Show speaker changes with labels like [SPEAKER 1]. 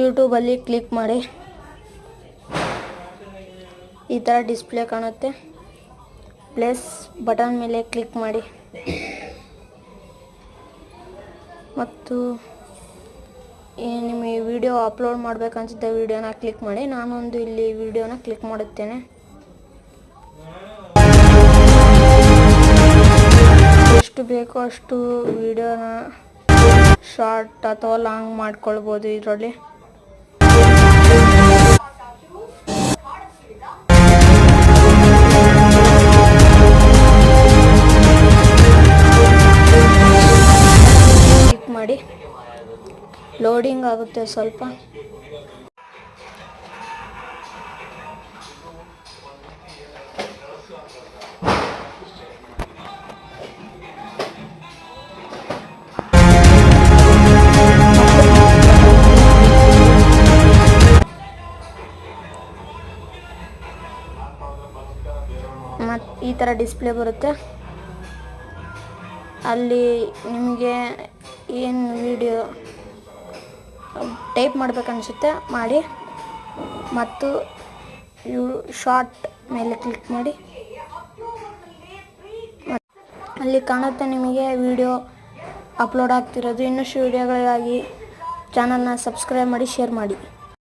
[SPEAKER 1] ಯೂಟ್ಯೂಬಲ್ಲಿ ಕ್ಲಿಕ್ ಮಾಡಿ. ಈ ಥರ ಡಿಸ್ಪ್ಲೇ ಕಾಣುತ್ತೆ. ಪ್ಲಸ್ ಬಟನ್ ಮೇಲೆ ಕ್ಲಿಕ್ ಮಾಡಿ ಮತ್ತು ನಿಮಗೆ ವಿಡಿಯೋ ಅಪ್ಲೋಡ್ ಮಾಡಬೇಕನ್ಸುತ್ತೆ ವಿಡಿಯೋನ ಕ್ಲಿಕ್ ಮಾಡಿ. ನಾನೊಂದು ಇಲ್ಲಿ ವಿಡಿಯೋನ ಕ್ಲಿಕ್ ಮಾಡುತ್ತೇನೆ. ಎಷ್ಟು ಬೇಕೋ ಅಷ್ಟು ವಿಡಿಯೋನ ಶಾರ್ಟ್ ಅಥವಾ ಲಾಂಗ್ ಮಾಡ್ಕೊಳ್ಬೋದು ಇದರಲ್ಲಿ. ಕ್ಲಿಕ್ ಮಾಡಿ. ಲೋಡಿಂಗ್ ಆಗುತ್ತೆ ಸ್ವಲ್ಪ. ಮತ್ತು ಈ ಥರ ಡಿಸ್ಪ್ಲೇ ಬರುತ್ತೆ. ಅಲ್ಲಿ ನಿಮಗೆ ಏನು ವಿಡಿಯೋ ಟೈಪ್ ಮಾಡಬೇಕನ್ಸುತ್ತೆ ಮಾಡಿ ಮತ್ತು ಶಾರ್ಟ್ ಮೇಲೆ ಕ್ಲಿಕ್ ಮಾಡಿ. ಅಲ್ಲಿ ಕಾಣುತ್ತೆ ನಿಮಗೆ ವಿಡಿಯೋ ಅಪ್ಲೋಡ್ ಆಗ್ತಿರೋದು. ಇನ್ನಷ್ಟು ವಿಡಿಯೋಗಳಿಗಾಗಿ ಚಾನಲ್ನ ಸಬ್ಸ್ಕ್ರೈಬ್ ಮಾಡಿ, ಶೇರ್ ಮಾಡಿ.